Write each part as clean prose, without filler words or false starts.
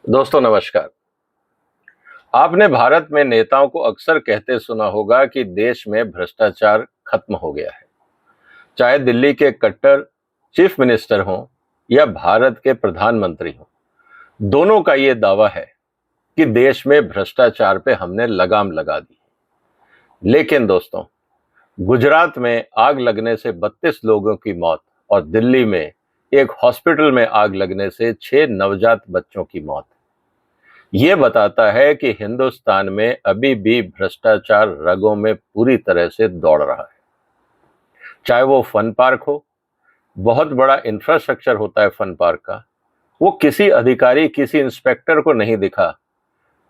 दोस्तों नमस्कार। आपने भारत में नेताओं को अक्सर कहते सुना होगा कि देश में भ्रष्टाचार खत्म हो गया है। चाहे दिल्ली के कट्टर चीफ मिनिस्टर हों या भारत के प्रधानमंत्री हों, दोनों का ये दावा है कि देश में भ्रष्टाचार पे हमने लगाम लगा दी। लेकिन दोस्तों, गुजरात में आग लगने से 32 लोगों की मौत और दिल्ली में एक हॉस्पिटल में आग लगने से 6 नवजात बच्चों की मौत ये बताता है कि हिंदुस्तान में अभी भी भ्रष्टाचार रगों में पूरी तरह से दौड़ रहा है। चाहे वो फन पार्क हो, बहुत बड़ा इंफ्रास्ट्रक्चर होता है फन पार्क का, वो किसी अधिकारी किसी इंस्पेक्टर को नहीं दिखा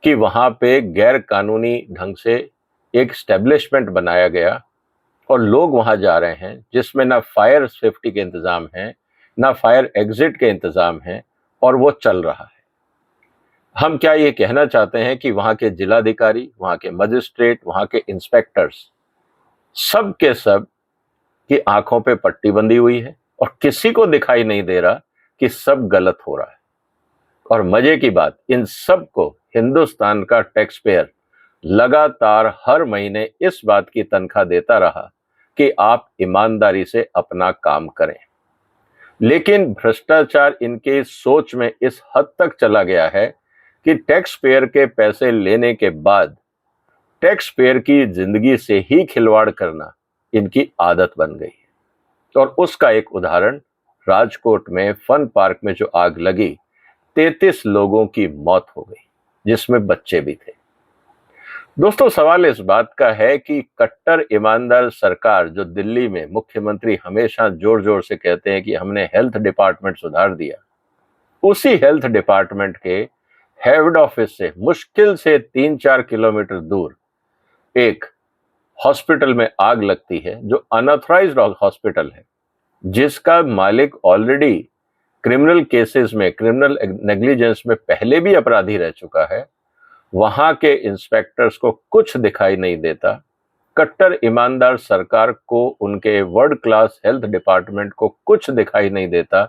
कि वहां पे गैर कानूनी ढंग से एक स्टैब्लिशमेंट बनाया गया और लोग वहां जा रहे हैं जिसमें ना फायर सेफ्टी के इंतजाम है, ना फायर एग्जिट के इंतजाम है, और वो चल रहा है। हम क्या ये कहना चाहते हैं कि वहां के जिलाधिकारी, वहां के मजिस्ट्रेट, वहां के इंस्पेक्टर्स सब के सब की आंखों पे पट्टी बंधी हुई है और किसी को दिखाई नहीं दे रहा कि सब गलत हो रहा है। और मजे की बात, इन सब को हिंदुस्तान का टैक्स पेयर लगातार हर महीने इस बात की तनख्वाह देता रहा कि आप ईमानदारी से अपना काम करें। लेकिन भ्रष्टाचार इनके सोच में इस हद तक चला गया है कि टैक्स पेयर के पैसे लेने के बाद टैक्स पेयर की जिंदगी से ही खिलवाड़ करना इनकी आदत बन गई है। और उसका एक उदाहरण राजकोट में फन पार्क में जो आग लगी, 33 लोगों की मौत हो गई, जिसमें बच्चे भी थे। दोस्तों, सवाल इस बात का है कि कट्टर ईमानदार सरकार जो दिल्ली में मुख्यमंत्री हमेशा जोर जोर से कहते हैं कि हमने हेल्थ डिपार्टमेंट सुधार दिया, उसी हेल्थ डिपार्टमेंट के हेड ऑफिस से मुश्किल से 3-4 किलोमीटर दूर एक हॉस्पिटल में आग लगती है जो अनऑथराइज्ड हॉस्पिटल है, जिसका मालिक ऑलरेडी क्रिमिनल केसेस में, क्रिमिनल नेग्लिजेंस में पहले भी अपराधी रह चुका है। वहां के इंस्पेक्टर्स को कुछ दिखाई नहीं देता। कट्टर ईमानदार सरकार को उनके वर्ल्ड क्लास हेल्थ डिपार्टमेंट को कुछ दिखाई नहीं देता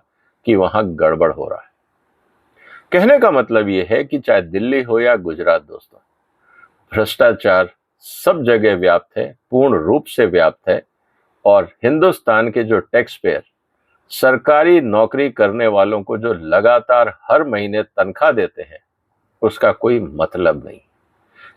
कि वहां गड़बड़ हो रहा है। कहने का मतलब यह है कि चाहे दिल्ली हो या गुजरात, दोस्तों, भ्रष्टाचार सब जगह व्याप्त है, पूर्ण रूप से व्याप्त है। और हिंदुस्तान के जो टैक्स पेयर सरकारी नौकरी करने वालों को जो लगातार हर महीने तनख्वाह देते हैं, उसका कोई मतलब नहीं,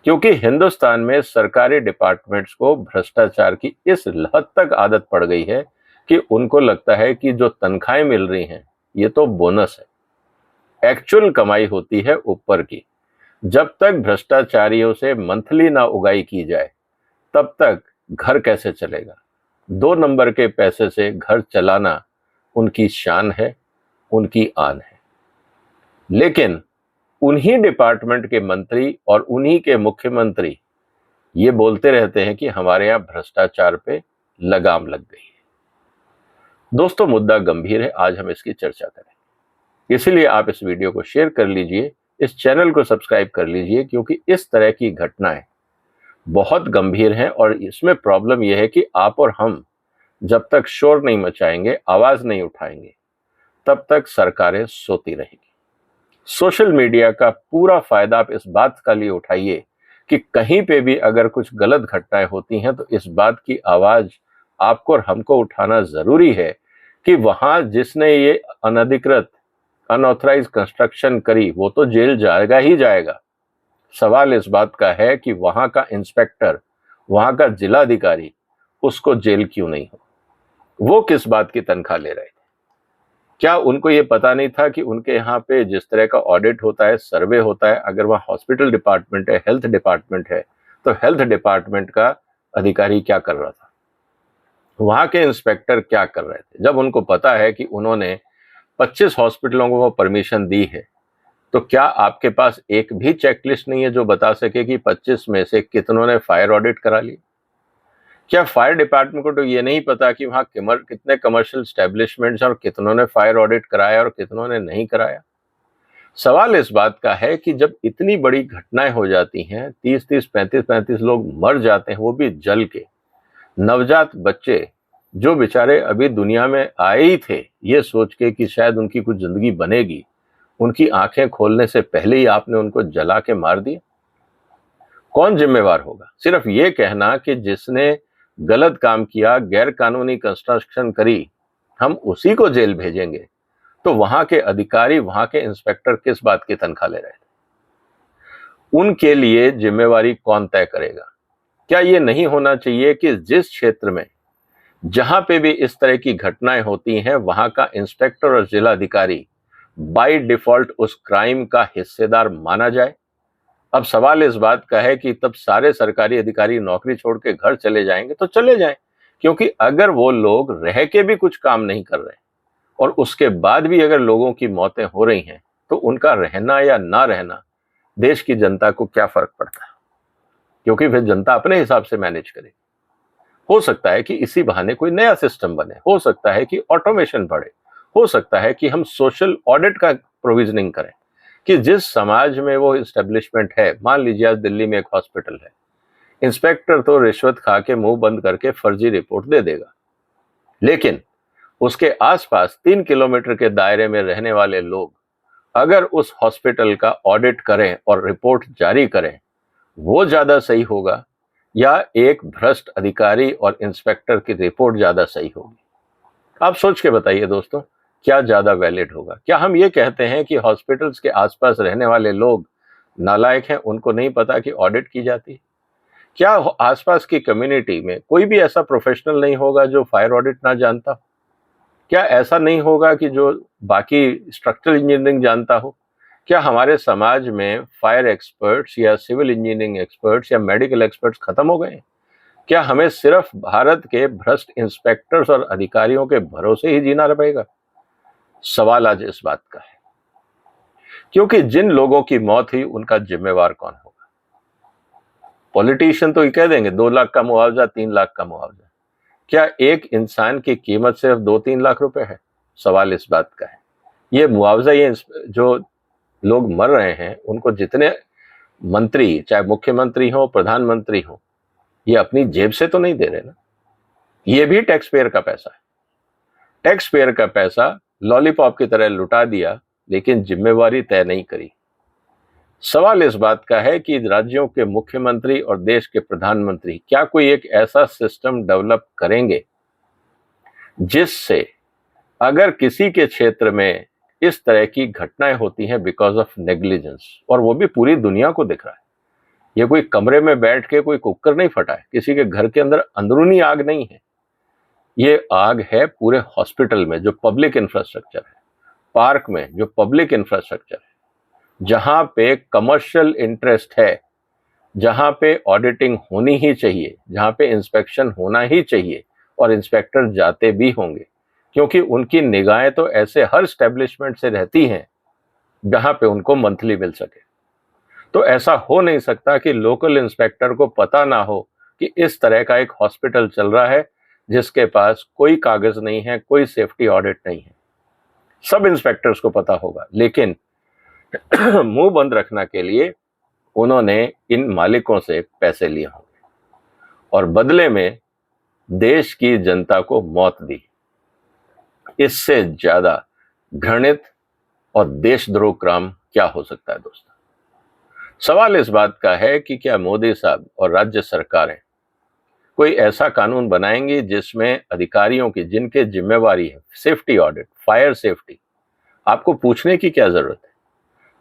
क्योंकि हिंदुस्तान में सरकारी डिपार्टमेंट्स को भ्रष्टाचार की इस हद तक आदत पड़ गई है कि उनको लगता है कि जो तनख्वाहें मिल रही हैं ये तो बोनस है। एक्चुअल कमाई होती है ऊपर की। जब तक भ्रष्टाचारियों से मंथली ना उगाई की जाए, तब तक घर कैसे चलेगा? 2 नंबर के पैसे से घर चलाना उनकी शान है, उनकी आन है। लेकिन उन्हीं डिपार्टमेंट के मंत्री और उन्हीं के मुख्यमंत्री ये बोलते रहते हैं कि हमारे यहाँ भ्रष्टाचार पे लगाम लग गई है। दोस्तों, मुद्दा गंभीर है, आज हम इसकी चर्चा करें। इसीलिए आप इस वीडियो को शेयर कर लीजिए, इस चैनल को सब्सक्राइब कर लीजिए, क्योंकि इस तरह की घटनाएं बहुत गंभीर हैं। और इसमें प्रॉब्लम यह है कि आप और हम जब तक शोर नहीं मचाएंगे, आवाज नहीं उठाएंगे, तब तक सरकारें सोती रहेंगी। सोशल मीडिया का पूरा फायदा आप इस बात का लिए उठाइए कि कहीं पे भी अगर कुछ गलत घटनाएं होती हैं तो इस बात की आवाज आपको और हमको उठाना जरूरी है कि वहां जिसने ये अनधिकृत, अनऑथराइज कंस्ट्रक्शन करी, वो तो जेल जाएगा ही जाएगा। सवाल इस बात का है कि वहां का इंस्पेक्टर, वहां का जिलाधिकारी, उसको जेल क्यों नहीं हो? वो किस बात की तनख्वाह ले रहे थे? क्या उनको ये पता नहीं था कि उनके यहाँ पे जिस तरह का ऑडिट होता है, सर्वे होता है, अगर वहाँ हॉस्पिटल डिपार्टमेंट है, हेल्थ डिपार्टमेंट है, तो हेल्थ डिपार्टमेंट का अधिकारी क्या कर रहा था, वहां के इंस्पेक्टर क्या कर रहे थे? जब उनको पता है कि उन्होंने 25 हॉस्पिटलों को परमिशन दी है, तो क्या आपके पास एक भी चेकलिस्ट नहीं है जो बता सके कि 25 में से कितनों ने फायर ऑडिट करा ली? क्या फायर डिपार्टमेंट को तो ये नहीं पता कि वहां कितने कमर्शियल स्टैब्लिशमेंट्स और कितनों ने फायर ऑडिट कराया और कितनों ने नहीं कराया? सवाल इस बात का है कि जब इतनी बड़ी घटनाएं हो जाती हैं, 30-30, 35-35 लोग मर जाते हैं, वो भी जल के, नवजात बच्चे जो बेचारे अभी दुनिया में आए ही थे ये सोच के कि शायद उनकी कुछ जिंदगी बनेगी, उनकी आंखें खोलने से पहले ही आपने उनको जला के मार दिया? कौन जिम्मेवार होगा? सिर्फ ये कहना कि जिसने गलत काम किया, गैर कानूनी कंस्ट्रक्शन करी, हम उसी को जेल भेजेंगे, तो वहां के अधिकारी, वहां के इंस्पेक्टर किस बात की तनख्वाह ले रहे थे? उनके लिए जिम्मेवारी कौन तय करेगा? क्या ये नहीं होना चाहिए कि जिस क्षेत्र में जहां पे भी इस तरह की घटनाएं होती हैं, वहां का इंस्पेक्टर और जिला अधिकारी बाय डिफॉल्ट उस क्राइम का हिस्सेदार माना जाए? अब सवाल इस बात का है कि तब सारे सरकारी अधिकारी नौकरी छोड़ के घर चले जाएंगे तो चले जाएं, क्योंकि अगर वो लोग रह के भी कुछ काम नहीं कर रहे और उसके बाद भी अगर लोगों की मौतें हो रही हैं, तो उनका रहना या ना रहना देश की जनता को क्या फर्क पड़ता है? क्योंकि फिर जनता अपने हिसाब से मैनेज करेगी। हो सकता है कि इसी बहाने कोई नया सिस्टम बने, हो सकता है कि ऑटोमेशन बढ़े, हो सकता है कि हम सोशल ऑडिट का प्रोविजनिंग करें कि जिस समाज में वो इस्टेब्लिशमेंट है, मान लीजिए आज दिल्ली में एक हॉस्पिटल है, इंस्पेक्टर तो रिश्वत खा के मुंह बंद करके फर्जी रिपोर्ट दे देगा, लेकिन उसके आसपास 3 किलोमीटर के दायरे में रहने वाले लोग अगर उस हॉस्पिटल का ऑडिट करें और रिपोर्ट जारी करें, वो ज्यादा सही होगा या एक भ्रष्ट अधिकारी और इंस्पेक्टर की रिपोर्ट ज्यादा सही होगी? आप सोच के बताइए दोस्तों, क्या ज्यादा वैलिड होगा? क्या हम ये कहते हैं कि हॉस्पिटल्स के आसपास रहने वाले लोग नालायक हैं, उनको नहीं पता कि ऑडिट की जाती है? क्या आसपास की कम्युनिटी में कोई भी ऐसा प्रोफेशनल नहीं होगा जो फायर ऑडिट ना जानता हो? क्या ऐसा नहीं होगा कि जो बाकी स्ट्रक्चरल इंजीनियरिंग जानता हो? क्या हमारे समाज में फायर एक्सपर्ट्स या सिविल इंजीनियरिंग एक्सपर्ट्स या मेडिकल एक्सपर्ट्स खत्म हो गए? क्या हमें सिर्फ भारत के भ्रष्ट इंस्पेक्टर्स और अधिकारियों के भरोसे ही जीना पड़ेगा? सवाल आज इस बात का है, क्योंकि जिन लोगों की मौत हुई उनका जिम्मेवार कौन होगा? पॉलिटिशियन तो ये कह देंगे 2 लाख का मुआवजा, 3 लाख का मुआवजा। क्या एक इंसान की कीमत सिर्फ 2-3 लाख रुपए है? सवाल इस बात का है। ये मुआवजा, ये जो लोग मर रहे हैं, उनको जितने मंत्री, चाहे मुख्यमंत्री हो, प्रधानमंत्री हो, ये अपनी जेब से तो नहीं दे रहे ना, ये भी टैक्स पेयर का पैसा है। टैक्स पेयर का पैसा लॉलीपॉप की तरह लुटा दिया, लेकिन जिम्मेवारी तय नहीं करी। सवाल इस बात का है कि राज्यों के मुख्यमंत्री और देश के प्रधानमंत्री क्या कोई एक ऐसा सिस्टम डेवलप करेंगे जिससे अगर किसी के क्षेत्र में इस तरह की घटनाएं होती हैं बिकॉज ऑफ नेग्लिजेंस, और वो भी पूरी दुनिया को दिख रहा है, ये कोई कमरे में बैठ के कोई कुकर नहीं फटा है, किसी के घर के अंदर अंदरूनी आग नहीं है, ये आग है पूरे हॉस्पिटल में जो पब्लिक इंफ्रास्ट्रक्चर है, पार्क में जो पब्लिक इंफ्रास्ट्रक्चर है, जहां पे कमर्शियल इंटरेस्ट है, जहां पे ऑडिटिंग होनी ही चाहिए, जहां पे इंस्पेक्शन होना ही चाहिए और इंस्पेक्टर जाते भी होंगे, क्योंकि उनकी निगाहें तो ऐसे हर एस्टेब्लिशमेंट से रहती हैं जहां पे उनको मंथली मिल सके। तो ऐसा हो नहीं सकता कि लोकल इंस्पेक्टर को पता ना हो कि इस तरह का एक हॉस्पिटल चल रहा है जिसके पास कोई कागज नहीं है, कोई सेफ्टी ऑडिट नहीं है। सब इंस्पेक्टर्स को पता होगा, लेकिन मुंह बंद रखने के लिए उन्होंने इन मालिकों से पैसे लिए होंगे और बदले में देश की जनता को मौत दी। इससे ज्यादा घृणित और देशद्रोह काम क्या हो सकता है दोस्तों? सवाल इस बात का है कि क्या मोदी साहब और राज्य सरकारें कोई ऐसा कानून बनाएंगी जिसमें अधिकारियों की, जिनके जिम्मेवारी है सेफ्टी ऑडिट, फायर सेफ्टी, आपको पूछने की क्या जरूरत है?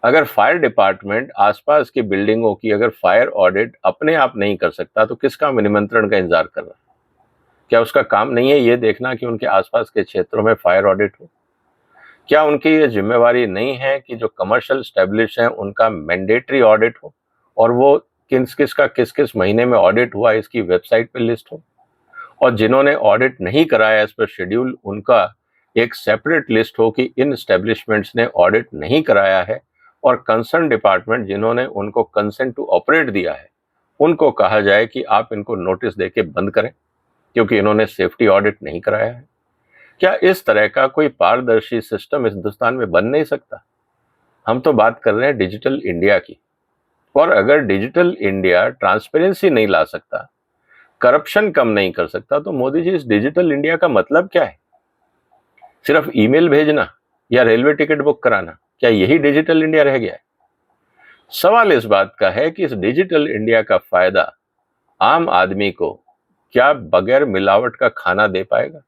अगर फायर डिपार्टमेंट आसपास की बिल्डिंगों की अगर फायर ऑडिट अपने आप नहीं कर सकता, तो किसका निमंत्रण का इंतजार कर रहा है? क्या उसका काम नहीं है ये देखना कि उनके आसपास के क्षेत्रों में फायर ऑडिट हो? क्या उनकी ये जिम्मेवारी नहीं है कि जो कमर्शियल स्टैब्लिश हैं उनका मैंडेटरी ऑडिट हो और वो किस किस महीने में ऑडिट हुआ इसकी वेबसाइट पे लिस्ट हो, और जिन्होंने ऑडिट नहीं कराया एज पर शेड्यूल उनका एक सेपरेट लिस्ट हो कि इन स्टैब्लिशमेंट्स ने ऑडिट नहीं कराया है, और कंसर्न डिपार्टमेंट जिन्होंने उनको कंसेंट टू ऑपरेट दिया है उनको कहा जाए कि आप इनको नोटिस देके बंद करें क्योंकि इन्होंने सेफ्टी ऑडिट नहीं कराया है। क्या इस तरह का कोई पारदर्शी सिस्टम इस हिंदुस्तान में बन नहीं सकता? हम तो बात कर रहे हैं डिजिटल इंडिया की, और अगर डिजिटल इंडिया ट्रांसपेरेंसी नहीं ला सकता, करप्शन कम नहीं कर सकता, तो मोदी जी इस डिजिटल इंडिया का मतलब क्या है? सिर्फ ईमेल भेजना या रेलवे टिकट बुक कराना? क्या यही डिजिटल इंडिया रह गया है? सवाल इस बात का है कि इस डिजिटल इंडिया का फायदा आम आदमी को क्या बगैर मिलावट का खाना दे पाएगा?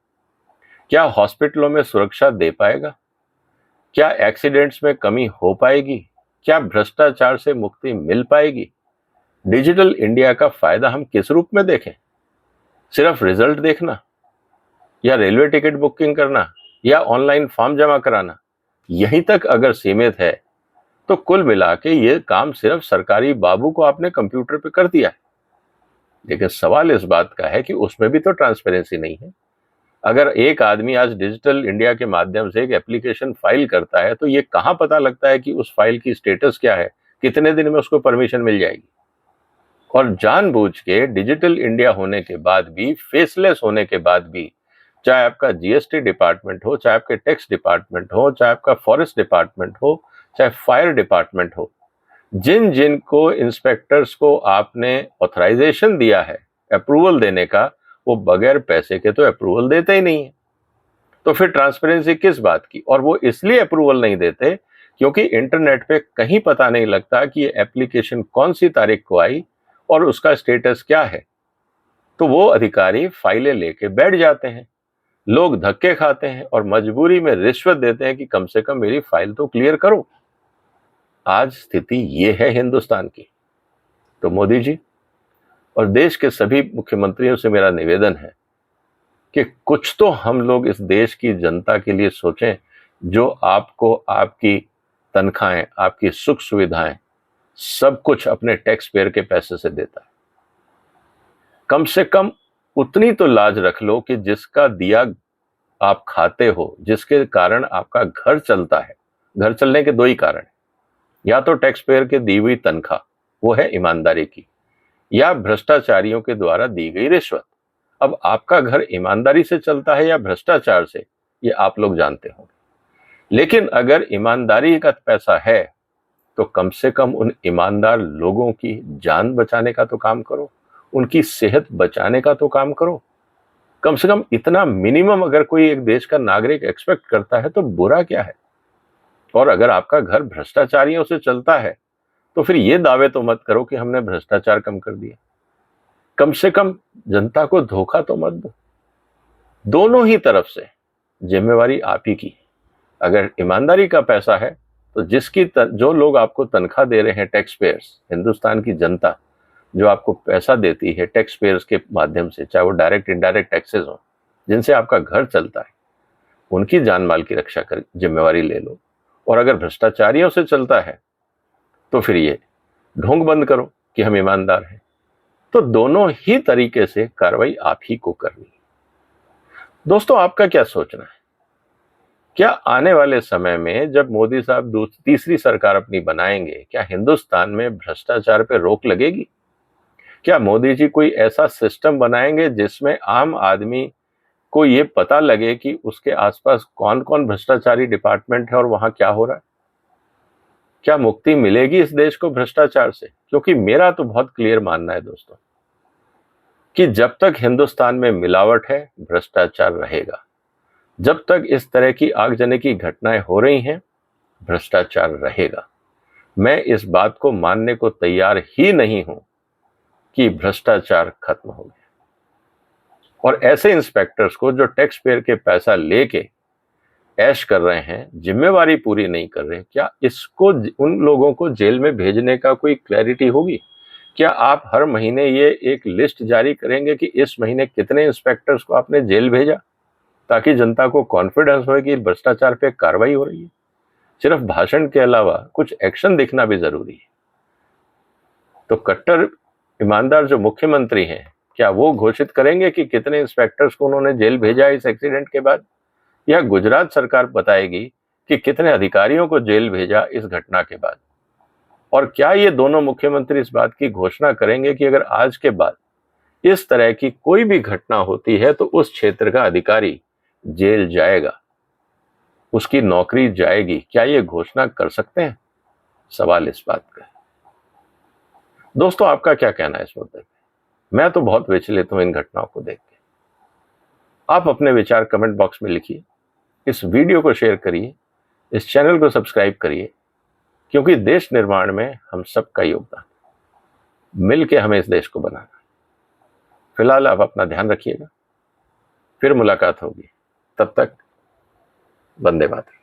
क्या हॉस्पिटलों में सुरक्षा दे पाएगा? क्या एक्सीडेंट्स में कमी हो पाएगी? क्या भ्रष्टाचार से मुक्ति मिल पाएगी? डिजिटल इंडिया का फायदा हम किस रूप में देखें? सिर्फ रिजल्ट देखना, या रेलवे टिकट बुकिंग करना, या ऑनलाइन फॉर्म जमा कराना, यहीं तक अगर सीमित है तो कुल मिला के ये काम सिर्फ सरकारी बाबू को आपने कंप्यूटर पे कर दिया है। लेकिन सवाल इस बात का है कि उसमें भी तो ट्रांसपेरेंसी नहीं है। अगर एक आदमी आज डिजिटल इंडिया के माध्यम से एक एप्लीकेशन फाइल करता है तो ये कहां पता लगता है कि उस फाइल की स्टेटस क्या है, कितने दिन में उसको परमिशन मिल जाएगी? और जानबूझ के डिजिटल इंडिया होने के बाद भी, फेसलेस होने के बाद भी, चाहे आपका जीएसटी डिपार्टमेंट हो, चाहे आपके टैक्स डिपार्टमेंट हो, चाहे आपका फॉरेस्ट डिपार्टमेंट हो, चाहे फायर डिपार्टमेंट हो, जिन जिन को इंस्पेक्टर्स को आपने ऑथराइजेशन दिया है अप्रूवल देने का, वो बगैर पैसे के तो अप्रूवल देते ही नहीं है। तो फिर ट्रांसपेरेंसी किस बात की? और वो इसलिए अप्रूवल नहीं देते क्योंकि इंटरनेट पे कहीं पता नहीं लगता कि ये एप्लीकेशन कौन सी तारीख को आई और उसका स्टेटस क्या है। तो वो अधिकारी फाइलें लेके बैठ जाते हैं, लोग धक्के खाते हैं और मजबूरी में रिश्वत देते हैं कि कम से कम मेरी फाइल तो क्लियर करो। आज स्थिति ये है हिंदुस्तान की। तो मोदी जी और देश के सभी मुख्यमंत्रियों से मेरा निवेदन है कि कुछ तो हम लोग इस देश की जनता के लिए सोचें, जो आपको आपकी तनख्वाहें, आपकी सुख सुविधाएं, सब कुछ अपने टैक्स पेयर के पैसे से देता है। कम से कम उतनी तो लाज रख लो कि जिसका दिया आप खाते हो, जिसके कारण आपका घर चलता है। घर चलने के दो ही कारण हैं, या तो टैक्स पेयर के दी हुई तनख्वाह, वो है ईमानदारी की, या भ्रष्टाचारियों के द्वारा दी गई रिश्वत। अब आपका घर ईमानदारी से चलता है या भ्रष्टाचार से, ये आप लोग जानते होंगे। लेकिन अगर ईमानदारी का पैसा है तो कम से कम उन ईमानदार लोगों की जान बचाने का तो काम करो, उनकी सेहत बचाने का तो काम करो। कम से कम इतना मिनिमम अगर कोई एक देश का नागरिक एक्सपेक्ट करता है तो बुरा क्या है? और अगर आपका घर भ्रष्टाचारियों से चलता है तो फिर ये दावे तो मत करो कि हमने भ्रष्टाचार कम कर दिया। कम से कम जनता को धोखा तो मत दो। दोनों ही तरफ से जिम्मेवारी आप ही की। अगर ईमानदारी का पैसा है तो जो लोग आपको तनख्वाह दे रहे हैं, टैक्स पेयर्स, हिंदुस्तान की जनता जो आपको पैसा देती है टैक्स पेयर्स के माध्यम से, चाहे वो डायरेक्ट इनडायरेक्ट टैक्सेस हो, जिनसे आपका घर चलता है, उनकी जान माल की रक्षा कर जिम्मेवारी ले लो। और अगर भ्रष्टाचारियों से चलता है तो फिर ये ढोंग बंद करो कि हम ईमानदार हैं। तो दोनों ही तरीके से कार्रवाई आप ही को करनी है। दोस्तों, आपका क्या सोचना है? क्या आने वाले समय में जब मोदी साहब तीसरी सरकार अपनी बनाएंगे, क्या हिंदुस्तान में भ्रष्टाचार पे रोक लगेगी? क्या मोदी जी कोई ऐसा सिस्टम बनाएंगे जिसमें आम आदमी को ये पता लगे कि उसके आसपास कौन कौन भ्रष्टाचारी डिपार्टमेंट है और वहां क्या हो रहा है? क्या मुक्ति मिलेगी इस देश को भ्रष्टाचार से? क्योंकि मेरा तो बहुत क्लियर मानना है दोस्तों कि जब तक हिंदुस्तान में मिलावट है, भ्रष्टाचार रहेगा। जब तक इस तरह की आगजनी की घटनाएं हो रही हैं, भ्रष्टाचार रहेगा। मैं इस बात को मानने को तैयार ही नहीं हूं कि भ्रष्टाचार खत्म हो गया। और ऐसे इंस्पेक्टर्स को जो टैक्स पेयर के पैसा लेके ऐश कर रहे हैं, जिम्मेवारी पूरी नहीं कर रहे, क्या इसको उन लोगों को जेल में भेजने का कोई क्लैरिटी होगी? क्या आप हर महीने ये एक लिस्ट जारी करेंगे कि इस महीने कितने इंस्पेक्टर्स को आपने जेल भेजा, ताकि जनता को कॉन्फिडेंस हो कि भ्रष्टाचार पे कार्रवाई हो रही है? सिर्फ भाषण के अलावा कुछ एक्शन दिखना भी जरूरी है। तो कट्टर ईमानदार जो मुख्यमंत्री हैं, क्या वो घोषित करेंगे कि कितने इंस्पेक्टर्स को उन्होंने जेल भेजा इस एक्सीडेंट के बाद, या गुजरात सरकार बताएगी कि कितने अधिकारियों को जेल भेजा इस घटना के बाद? और क्या ये दोनों मुख्यमंत्री इस बात की घोषणा करेंगे कि अगर आज के बाद इस तरह की कोई भी घटना होती है तो उस क्षेत्र का अधिकारी जेल जाएगा, उसकी नौकरी जाएगी? क्या ये घोषणा कर सकते हैं? सवाल इस बात का है। दोस्तों, आपका क्या कहना है इस मुद्दे पे? मैं तो बहुत विचलित हूं इन घटनाओं को देख के। आप अपने विचार कमेंट बॉक्स में लिखिए, इस वीडियो को शेयर करिए, इस चैनल को सब्सक्राइब करिए, क्योंकि देश निर्माण में हम सबका योगदान, मिल के हमें इस देश को बनाना। फिलहाल आप अपना ध्यान रखिएगा, फिर मुलाकात होगी, तब तक वंदे मातरम।